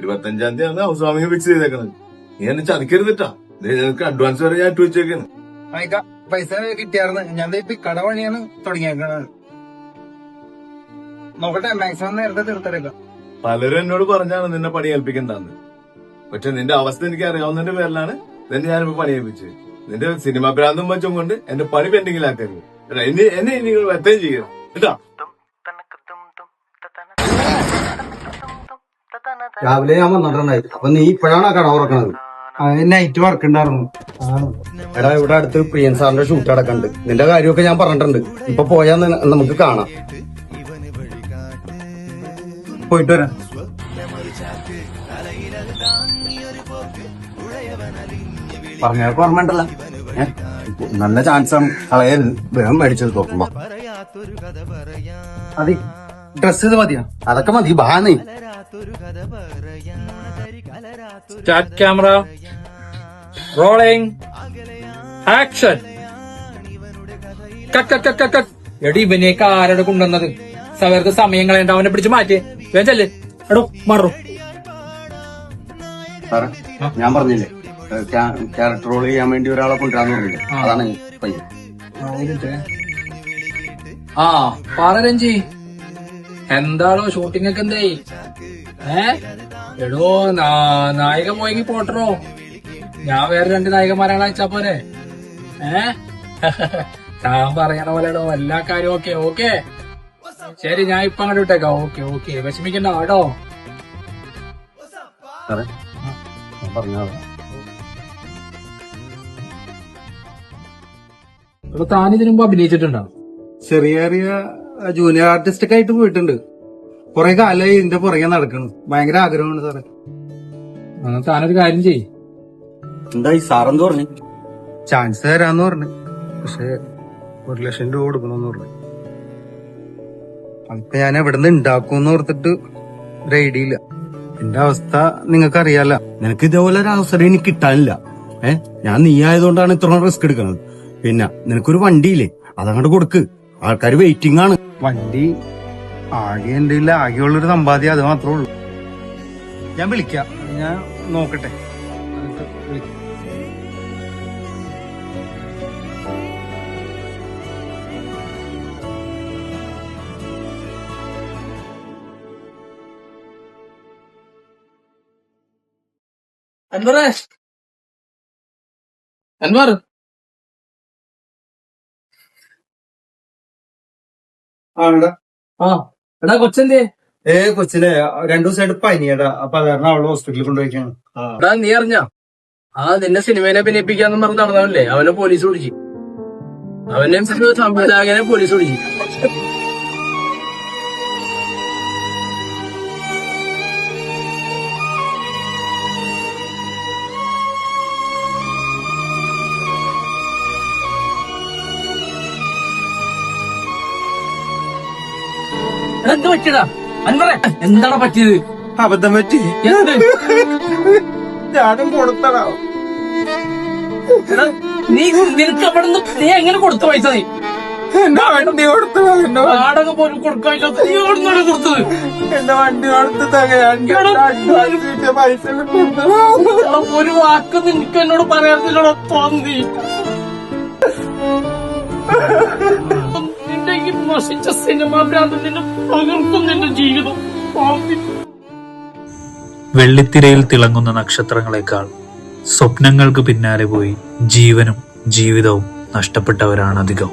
25-ാം house വാമിങ് fix ചെയ്തേക്കണത്. നീ എന്നെ ചതിക്കരുതിട്ടാ. നിനക്ക് അഡ്വാൻസ് വരെ ഞാൻ ഇട്ട് വെച്ചേക്കാണ്. പൈസ കിട്ടിയായിരുന്നു. ഞാൻ ഇപ്പൊ കട പണിയാണ് തുടങ്ങിയേക്കണത്. നോക്കട്ടെ, മാക്സിമം നേരത്തെ തീർത്തേക്കാം. പലരും എന്നോട് പറഞ്ഞാണ് നിന്നെ പണി ഏൽപ്പിക്കണ്ടെന്ന്. പക്ഷെ നിന്റെ അവസ്ഥ എനിക്ക് അറിയാവുന്നതിന്റെ പേരിലാണ് നിന്നെ ഞാനിപ്പോ പണി ഏൽപ്പിച്ചത്. നിന്റെ സിനിമ ഭ്രാന്തം വെച്ചും കൊണ്ട് എന്റെ പണി പെൻഡിങ്ങിലാക്കരുത്. എന്നെ ഇനി വെത്തയും ചെയ്യണം കേട്ടാ. രാവിലെ ഞാൻ വന്നിട്ടുണ്ടായിരുന്നു. അപ്പൊ നീ ഇപ്പോഴാണ് കട തുറക്കണത്? നൈറ്റ് വർക്ക് ഉണ്ടായിരുന്നു. എടാ, ഇവിടെ അടുത്ത് പ്രിയൻ സാറിന്റെ ഷൂട്ട് അടക്കണ്ട്. നിന്റെ കാര്യമൊക്കെ ഞാൻ പറഞ്ഞിട്ടുണ്ട്. ഇപ്പൊ പോയാ നമുക്ക് കാണാം. പോയിട്ട് വരാം. പറഞ്ഞവർക്ക് ഓർമ്മ ഉണ്ടല്ലോ. നല്ല ചാൻസാണ്, കളയരുത്. വേഗം മേടിച്ചത് നോക്കുമ്പോ അതെ, ഡ്രസ് ഇത് മതിയോ? അതൊക്കെ മതി. ബാനേ സ്റ്റാർട്ട് ക്യാമറ, റോളിംഗ്, ആക്ഷൻ. എടി, ഇവനെയൊക്കെ ആരോടെ കൊണ്ടുവന്നത്? സവർക്ക് സമയം കളയണ്ട, അവനെ പിടിച്ച് മാറ്റേ. വേച്ചല്ലേ എടോ, മാറോ. സാറേ, ഞാൻ പറഞ്ഞില്ലേ ക്യാരക്ടർ റോൾ ചെയ്യാൻ വേണ്ടി ഒരാളെ കൊണ്ടുവരാന്ന് പറഞ്ഞില്ലേ? അതാണ് പയ്യൻ. ആ, പറ രഞ്ജി, എന്താണോ ഷൂട്ടിംഗ് ഒക്കെ എന്തേ? എടോ, നായിക പോയെങ്കിൽ പോട്ടറോ. ഞാൻ വേറെ 2 നായികമാരാണ് അയച്ചാ പോരെ. ഞാൻ പറയണ പോലെടോ, എല്ലാ കാര്യവും ഓക്കെ. ഓക്കെ, ശരി, ഞാൻ ഇപ്പൊ അങ്ങോട്ട് വിട്ടേക്കാം. ഓക്കെ ഓക്കെ, വിഷമിക്കണ്ട കേട്ടോ. സാറേ, ഞാൻ പറഞ്ഞോ. അപ്പൊ താനിതിനു മുമ്പ് അഭിനയിച്ചിട്ടുണ്ടോ? ചെറിയ ചെറിയ ജൂനിയർ ആർട്ടിസ്റ്റ് ഒക്കെ ആയിട്ട് പോയിട്ടുണ്ട്. കുറെ കാലമായി ഇതിന്റെ പുറകെ നടക്കണം. ഭയങ്കര ആഗ്രഹമാണ് സാറേ. താനൊരു കാര്യം ചെയ്യ്. എന്തായി സാറെന്ത് പറഞ്ഞു? ചാൻസ് തരാന്ന് പറഞ്ഞു. പക്ഷെ 1 ലക്ഷം രൂപ കൊടുക്കണമെന്ന് പറഞ്ഞു. അപ്പൊ ഞാൻ എവിടുന്ന് ഉണ്ടാക്കുമെന്ന് ഓർത്തിട്ട് ഒരു ഐഡിയ ഇല്ല. എന്റെ അവസ്ഥ നിങ്ങൾക്കറിയാല. നിനക്ക് ഇതേപോലെ ഒരു അവസരം എനിക്ക് കിട്ടാനില്ല. ഞാൻ നീ ആയതുകൊണ്ടാണ് ഇത്ര റിസ്ക് എടുക്കുന്നത്. പിന്നെ നിനക്കൊരു വണ്ടിയില്ലേ, അതങ്ങോട്ട് കൊടുക്ക്. ആൾക്കാർ വെയിറ്റിംഗ് ആണ്. വണ്ടി ആകെ എന്റെ ആകെയുള്ളൊരു സമ്പാദ്യം അത് മാത്രമേ ഉള്ളൂ. ഞാൻ വിളിക്കാം, ഞാൻ നോക്കട്ടെ. അൻവറേ, അൻവർ, എടാ കൊച്ചെന്തേ? കൊച്ചിലെ 2 ദിവസമായിട്ട് പനിയടാ. അപ്പൊ അത് കാരണം അവള് ഹോസ്പിറ്റലിൽ കൊണ്ടുപോയിക്കാണ്. എടാ, നീ അറിഞ്ഞ നിന്നെ സിനിമേനെ അഭിനയിപ്പിക്കാന്ന് പറഞ്ഞ് നടന്നവല്ലേ, അവനെ പോലീസ് പിടിച്ചു. അവനെ സംവിധായകനെ പോലീസ് പിടിച്ചു. എന്ത് പറ്റിയടാ അൻവറേ? എന്താണ് പറ്റിയത്? അബദ്ധം പറ്റി. എന്ത്? ഞാനും കൊടുത്തടാ. നിനക്ക് അവിടെ നിന്ന് നീ എങ്ങനെ കൊടുത്ത പൈസ? നീ എന്റെ വണ്ടി കൊടുത്തു. വാടക പോലും കൊടുക്കാൻ നീ എവിടുന്നാണ് കൊടുത്തത്? എന്റെ വണ്ടി കൊടുത്ത് പൈസ ഒരു വാക്ക് നിനക്ക് എന്നോട് പറയാത്തില്ലടോ, തോന്നി. നിന്റെ ഈ നശിച്ച സിനിമാ ഭ്രാന്തം നിന്നെ പകർക്കും നിന്റെ ജീവിതം. വെള്ളിത്തിരയിൽ തിളങ്ങുന്ന നക്ഷത്രങ്ങളെക്കാൾ സ്വപ്നങ്ങൾക്ക് പിന്നാലെ പോയി ജീവനും ജീവിതവും നഷ്ടപ്പെട്ടവരാണ് അധികം.